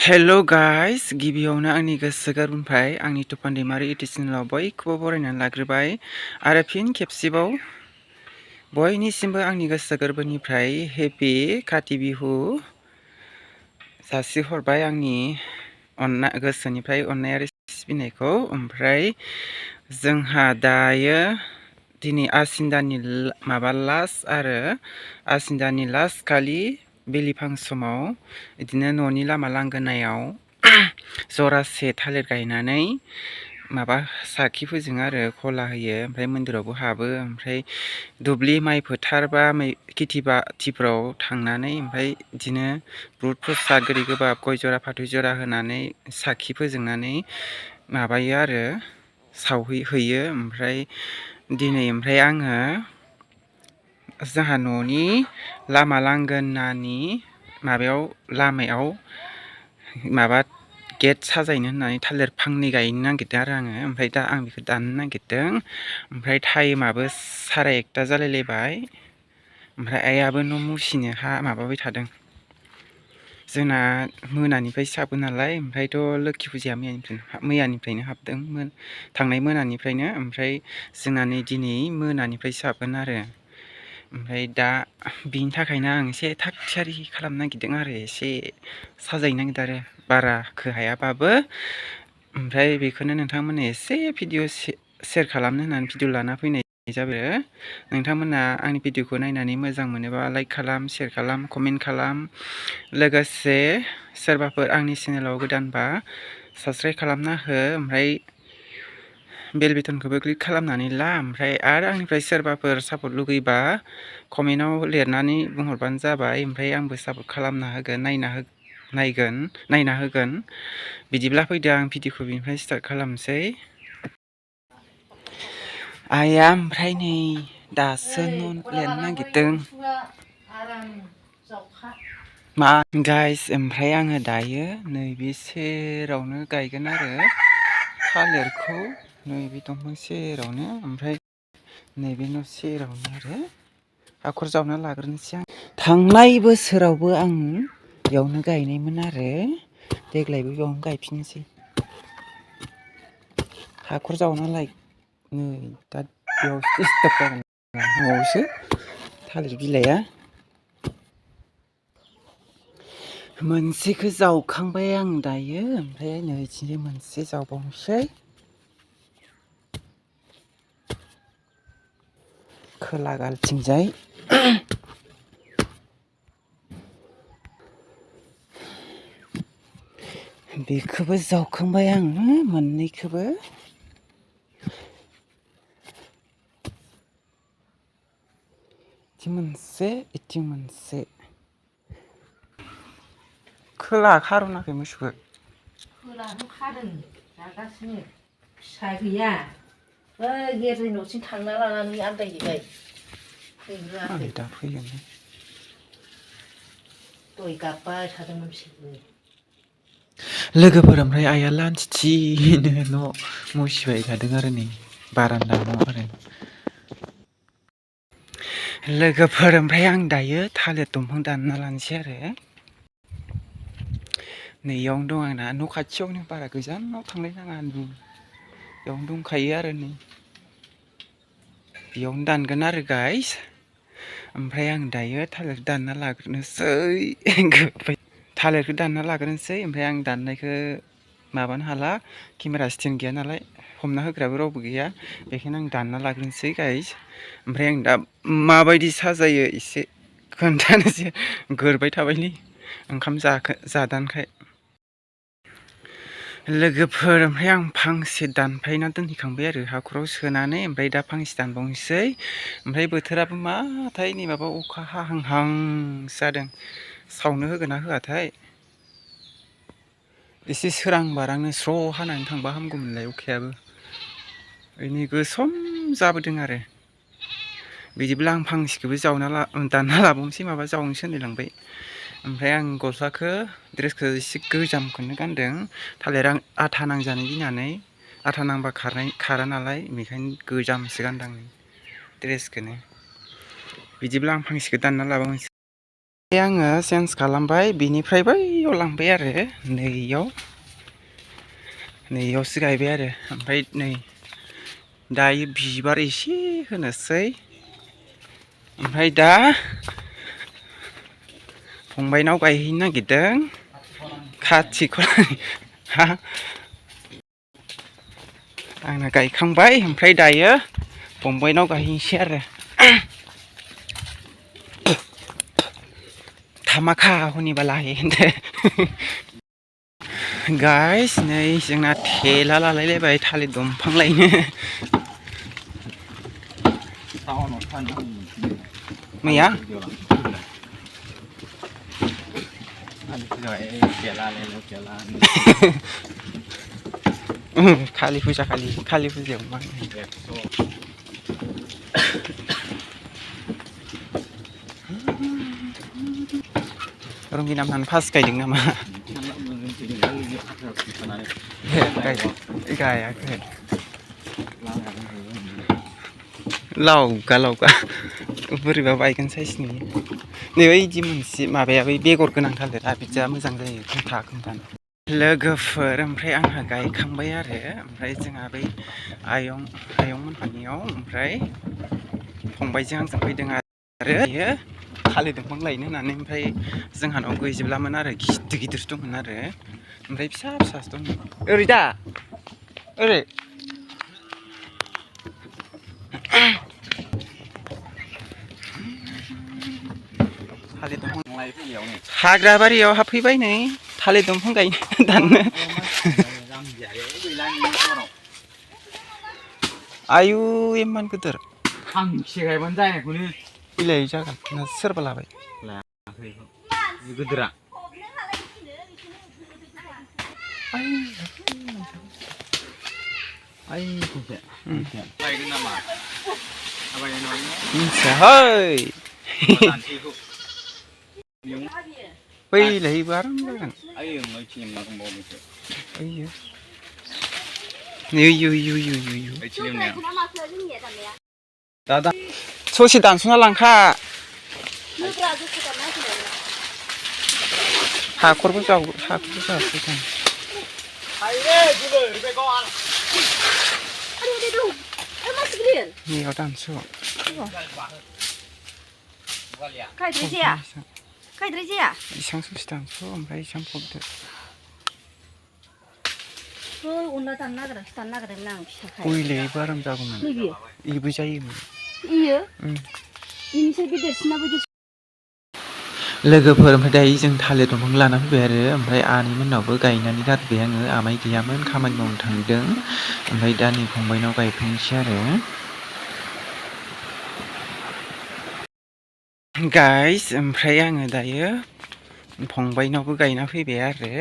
हेल' guys, गिबियावनो आंनि गोसो गोरबोनिफ्राय आंनि तुफान दैमारि इउटुब चेनेलाव बयखौबो बरायनानै लाग्रोबाय आरो फिन खेबसेबाव बयनिसिमबो आंनि गोसो गोरबोनिफ्राय हेपि काति बिहु जासिहरबाय आंनि गोसोनिफ्राय अननाय आरो सिबिनायखौ। ओमफ्राय जोंहा दायो दिनै आसिन दाननि लास्ट आरो आसिन दाननि लास्ट खालि बेलिफां समाव बिदिनो न'नि लामा लांगोनायाव जरासे थालिर गायनानै माबा साखि फोजोङो आरो खला होयो, ओमफ्राय मन्दिरावबो हाबो। ओमफ्राय दुब्लि माइ फोथार बा खेथि बाथिफ्राव थांनानै ओमफ्राय बिदिनो बुद प्रसाद गोदै गोबाब गय जरा फाथै जरा होनानै साखि फोजोंनानै माबायो आरो हैयो। ओमफ्राय दिनै आङो जोंहा न'नि लामा लांगोनानि लामायाव माबा गेट साजायनो होननानै थालिर फांनै गायनो नागिरदों आरो आङो। ओमफ्राय दा आं बेखौ दाननो नागिरदों। ओमफ्राय टाइमाबो 1:30 जालायलायबाय। ओमफ्राय आइयाबो न' मुसिनो माबाबाय थादों। जोंना मोनानिफ्राय साबो नालाय, ओमफ्रायथ' लोखि फुजाया मैयानिफ्रायनो हाबदोंमोन, थांनाय मोनानिफ्रायनो। ओमफ्राय जोंना नै दिनै मोनानिफ्राय साबगोन आरो। ओमफ्राय दा बिनि थाखायनो आं एसे थाग थियारि खालामनो नागिरदों आरो, एसे साजायनो नागिरदों आरो बाराखौ हायाबाबो। ओमफ्राय बेखौनो नोंथांमोननो एसे भिडिअ शेयार खालामनो होननानै भिडिअ लाना फैनाय जाबाय। नोंथांमोना आंनि भिडिअखौ नायनानै मोजां मोनोबा लाइक खालाम, शेयार खालाम, कमेन्ट खालाम। लोगोसे सोरबाफोर आंनि चेनेलाव गोदानबा साबस्क्राइब खालामना हो। ओमफ्राय बेल बेटनखौबो क्लिक खालामनानै ला। ओमफ्राय आरो आंनिफ्राय सोरबाफोर सापर्ट लुगैबा कमेन्टआव लिरनानै बुंहरबानो जाबाय। ओमफ्राय आंबो सापर्ट खालामना होगोन, नायना होगोन। बिदिब्ला फैदो आं भिडिअखौ बिनिफ्राय स्टार्ट खालामनोसै। आइया ओमफ्राय नै दासो न' लिरनो नागिरदों। मा गाइस, ओमफ्राय आङो दायो नैबे सेरावनो गायगोन आरो थालिरखौ, नैबे दंफां सेरावनो। ओमफ्राय नैबे न' सेरावनो आरो हाखर जावना लाग्रोनोसै आं। थांनाय बोसोरावबो आं बेयावनो गायनायमोन आरो देग्लायबो बेयावनो गायफिननोसै। हाखर जावना नै दा बेयावसो डिस्टार्ब जागोन, न'आवसो थालिर बिलाइआ। मोनसेखौ जावखांबाय आं दायो, ओमफ्राय नै बिथिंजाय मोनसे जावबावनोसै खोला गालथिंजाय। बेखौबो जावखांबाय आङो मोननैखौबो। इथिं मोनसे, इथिं मोनसे। खोला खार'नाखै मोसौखौ? खोलाहाथ' खादों, जागासिनो। फिसा गैया, बै गेरजों न'थिं थांना लानानै आन्दायहैबाय, फैग्रोआखै। दा फैगोन। दय गाबबाय थादोंमोन बिसोरबो। लोगोफोर ओमफ्राय आइया लान्थिनो न' मुसिबाय थादों आरो नै बारान्दा न' आरो। लोगोफोर ओमफ्राय आं दायो थालिर दंफां दानना लानोसै आरो। नैयावनो दं आंना न' खाथियावनो, बारा गोजानाव थांलायनाङा, बेयावनो दंखायो आरो नै बेयावनो दानगोन आरो गाइस। ओमफ्राय आं दायो थालिर दानना लाग्रोनोसै। थालिरखौ दानना लाग्रोनोसै। ओमफ्राय आं दाननायखौ माबानो हाला, केमेरा स्टेन्ड गैया नालाय, हमना होग्राबो रावबो गैया, बेखायनो आं दानना लाग्रोनोसै गाइस। ओमफ्राय आं दा माबायदि साजायो एसे खोन्थानोसै, गोरबाय थाबायलै ओंखाम जादानखाय। लोगोफोर ओमफ्राय आं फांसे दानफायना दोनहैखांबाय आरो हाखराव सोनानै। ओमफ्राय दा फांसे दानबावनोसै। ओमफ्राय बोथोराबो माथाय नै माबा अखा हाहां जादों, सावनो होगोन ना होआथाय। एसे सोरां बारांनो स्र' हानानै थांबा हामगौमोनलाय अखायाबो, ओरैनो गोसोम जाबोदों आरो। बिदिब्ला आं फांसेखौबो दानना लाबावनोसै, माबा जावनोसो होनलायलांबाय। ओमफ्राय आं ड्रेसखौ एसे गोजामखौनो गानदों, थालिरा आथा नांजानो गिनानै। आथा नांबा खारा नालाय, बेखायनो गोजामसो गानदां ड्रेसखौनो। बिदिब्ला आं फांसेखौ दानना लाबावनोसै। आङो चेन्ज खालामबाय बिनिफ्राय बैयाव लांबाय आरो नैयावसो गायबाय आरो ओमफ्राय नै दायो बिबार एसे होनोसै ओमफ्राय दा फंबायनाव गायहैनो नागिरदों खाथि खलानि हा आंना गायखांबाय ओमफ्राय दायो फंबायनाव गायहैनोसै आरो थामाखा हनिबाला होनदो गाइस नै जोंना थेला लालायलायबाय थालिर दंफां लायनो मैया कालि फुजा कालि फुजायाव मा रंगिना मोनहानो फार्स्ट गायदों नामा गायाखै लावगा बोरैबा बायगोन साइसनि नै बैदि मोनसे माबाया बै बेगर गोनां थालिरा बिदिया मोजां जायो खोमथानो लोगोफोर ओमफ्राय आंहा गायखांबाय आरो ओमफ्राय जोंहा बै आयं मोनहानियाव ओमफ्राय फंबायजों आंजों फैदों आरो बेयो थालिर दंफां लायनो होननानै ओमफ्राय जोंहानाव गैजोबलामोन आरो गिदिरसो दंमोन आरो ओमफ्राय फिसासो दंमोन ओरै दा ओरै थालिर दंफां हाग्रा बारियाव हाबफैबाय नै थालिर दंफां गायनो दाननो आयु इमान गिदिर फांसे गायबानो जायाखौनो बिलाइ जागोन सोरबा लाबाय लायाखै गिदिरा लायगोन नामा मिथियाहै बैलायबो आराम जागोन दादा ससे दानस'ना लांखा हाखरबो जावसिगोन नैयाव दानस' गायद्राय जाया इसां ससे दानस' ओमफ्राय इसां फबदो अनला दाननो नागिरदोंमोन आं फिसाखाय बैलायबो आराम जागौमोन इबो जायोमोन इनिसाय गिदिरसिना बायदि लोगोफोर ओमफ्राय दायो जों थालिर दंफां लाना फैबाय आरो ओमफ्राय आनैमोननावबो गायनानै गारबाय आङो आमाइ गैयामोन खामानि मावनो थांदों ओमफ्राय दा नै फंबायनाव गायफैनोसै आरो गाइस ओमफ्राय आङो दायो फंबायनावबो गायना फैबाय आरो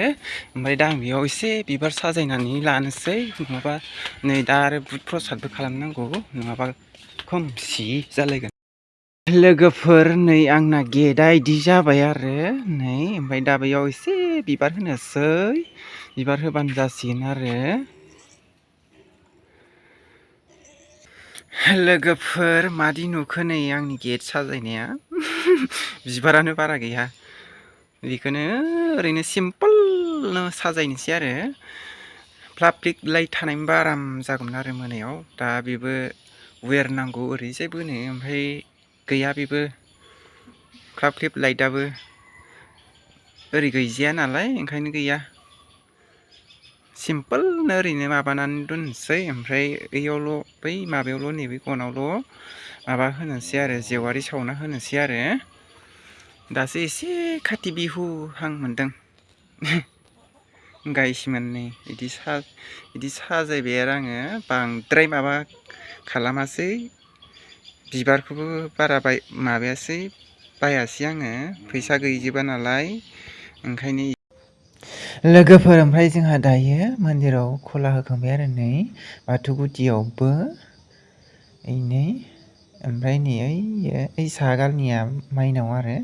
ओमफ्राय दा आं बेयाव एसे बिबार साजायनानै लानोसै नङाबा नै दा आरो बुध प्रसादबो खालामनांगौ नङाबा खोमसि जालायगोन लोगोफोर नै आंना गेटआ इदि जाबाय आरो नै ओमफ्राय दा बेयाव एसे बिबार होनोसै बिबार होबानो जासिगोन आरो लोगोफोर मादि नुखो नै आंनि गेट साजायनाया बिबारानो बारा गैया बेखौनो ओरैनो सिम्पोलनो साजायनोसै आरो प्लास्टिक लाइट थानायमोनबा आराम जागौमोन आरो मोनायाव दा बेबो वेर नांगौ ओरैजाय बोनो ओमफ्राय गैया बेबो क्लिप लाइटआबो ओरै गैजाया नालाय ओंखायनो गैया सिम्पोलनो ओरैनो माबानानै दोननोसै ओमफ्राय बैयावल' बै माबायावल' नैबे गनावल' माबा होनोसै आरो जेवारि सावना होनोसै आरो दासो एसे खाथि बिहुहां मोनदों गायसमोन नै बिदि साजायबाय आरो आङो बांद्राय माबा खालामासै बिबारखौबो बारा माबायासै बायासै आङो फैसा गैजोबा नालाय ओंखायनो लोगोफोर ओमफ्राय जोंहा दायो मन्दिराव खोला होखांबाय आरो नै बाथौ गुदियावबो नै ओमफ्राय नै ओइ साहागालनिया माइनाव आरो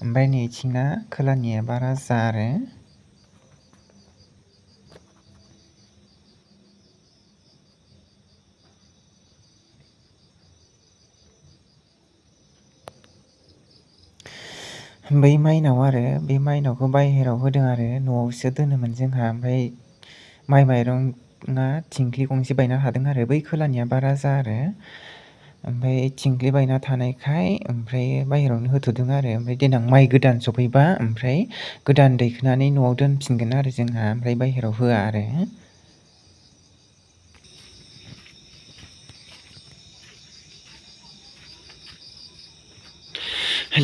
ओमफ्राय नैथिंना खोलानिया बा राजा आरो बै माइनाव आरो बे माइनावखौ बाहेराव होदों आरो न'आवसो दोनोमोन जोंहा ओमफ्राय माइ माइरंआ थिंख्लि गंसे बायना थादों आरो बै खोलानिया बा राजा आरो ओमफ्राय थिंख्लि बायना थानायखाय ओमफ्राय बाहेरावनो होथ'दों आरो ओमफ्राय देनां माइ गोदान सफैबा ओमफ्राय गोदान दैखोनानै न'आव दोनफिनगोन आरो जोंहा ओमफ्राय बाहेराव होआ आरो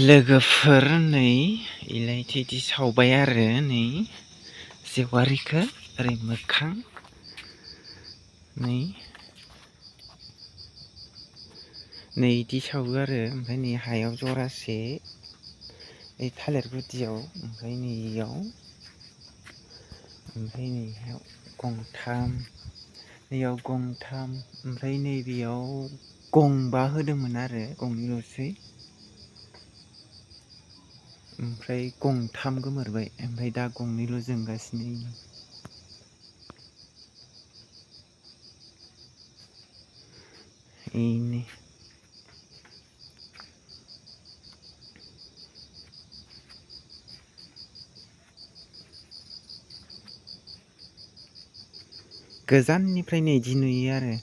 लोगोफोर नै इलायथो इदि सावबाय आरो नै जेवारिखौ ओरै मोखां नै इदि सावो आरो ओमफ्राय नै हायाव जरासे ओइ थालिर गुदियाव ओमफ्राय नैयाव ओमफ्राय नैयाव गंथाम नैयाव गंथाम ओमफ्राय नैबेयाव गंबा होदोंमोन आरो गंनैल'सै ओमफ्राय गंथाम गोमोरबाय ओमफ्राय दा गंनैल' जोंगासिनो इनो गोजाननिफ्रायनो इदि नुयो आरो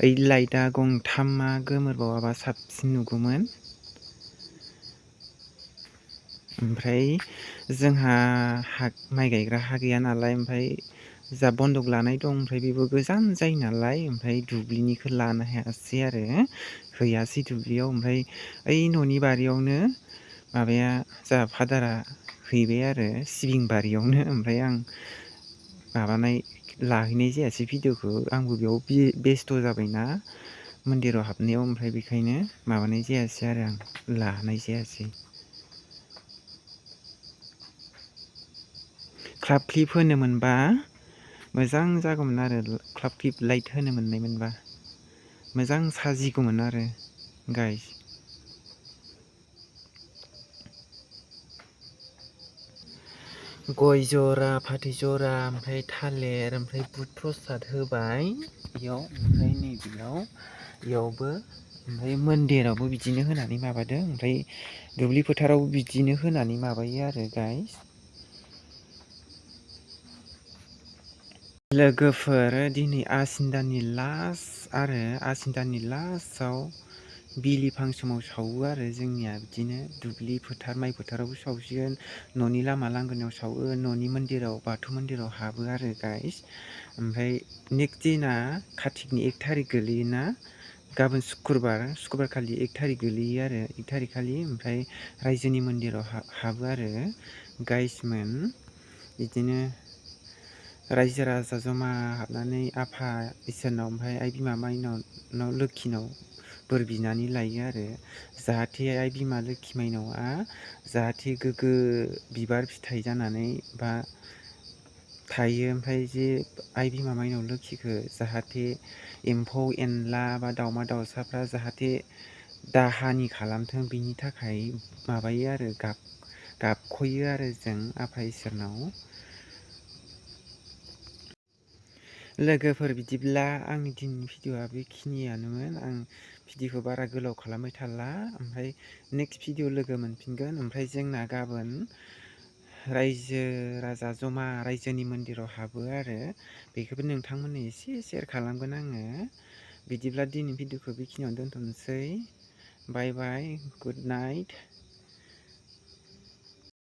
ओइ लाइटआ गंथामा गोमोरबावाबा साबसिन नुगौमोन ओमफ्राय जोंहा माइ गायग्रा हा गैया नालाय ओमफ्राय जा बन्दक लानाय दं ओमफ्राय बेबो गोजान जायो नालाय ओमफ्राय दुब्लिनिखौ लानो हायासै आरो हैयासै दुब्लियाव ओमफ्राय ओइ न'नि बारियावनो माबाया जोंहा फादारा हैबाय आरो सिबिं बारियावनो ओमफ्राय आं माबानाय लाहैनाय जायासै भिडिअ'खौ आंबो बेयाव बेस्थ' जाबायना मन्दिराव हाबनायाव ओमफ्राय बेखायनो माबानाय जायासै आरो आं लानाय जायासै क्लाब क्लिप होनो मोनबा मोजां जागौमोन आरो क्लाब क्लिप लाइट होनो मोननाय मोनबा मोजां साजिगौमोन आरो गाइस गय जरा फाथै जरा ओमफ्राय थालिर ओमफ्राय बुद प्रसाद होबाय बेयाव ओमफ्राय इयावबो ओमफ्राय मन्दिरावबो बिदिनो होनानै माबादों ओमफ्राय दुब्लि फोथारावबो बिदिनो होनानै माबायो आरो गाइस लोगोफोर दिनै आसिन दाननि लास्टआव बिलिफां समाव सावो आरो जोंनिया बिदिनो दुब्लि फोथार माइ फोथारावबो सावसिगोन न'नि लामा लांगोनायाव सावो न'नि मन्दिराव बाथौ मन्दिराव हाबो आरो गाइस ओमफ्राय नेक्स्ट दिना कार्तिकनि 1 थारिख गोलैयोना गाबोन सुक्रुबार खालि 1 थारिख गोलैयो आरो 1 थारिख खालि ओमफ्राय रायजोनि मन्दिराव हाबो आरो गाइसमोन बिदिनो रायजो राजा जमा हाबनानै आफा इसोरनाव ओमफ्राय आइ बिमा माइनाव लोखिनाव बोर बिनानै लायो आरो जाहाथे आइ बिमा लोखि माइनावआ जाहाथे गोग्गो बिबार फिथाइ जानानै बा थायो ओमफ्राय जे आइ बिमा माइनाव लोखिखौ जाहाथे एम्फौ एनला बा दाउमा दाउसाफ्रा जाहाथे दाहानि खालामथों बिनि थाखाय माबायो आरो गाबख'यो आरो जों आफा इसोरनाव लोगोफोर बिदिब्ला आंनि दिनैनि भिडिअ'आ बेखिनियानोमोन आं भिडिअ'खौ बारा गोलाव खालामबाय थाला ओमफ्राय नेक्स्ट भिडिअ लोगो मोनफिनगोन ओमफ्राय जोंना गाबोन रायजो राजा जमा रायजोनि मन्दिराव हाबो आरो बेखौबो नोंथांमोननो एसे सेयार खालामगोन आङो बिदिब्ला दिनैनि भिडिअ'खौ बेखिनियावनो दोनथ'नोसै बाय बाय गुड नाइट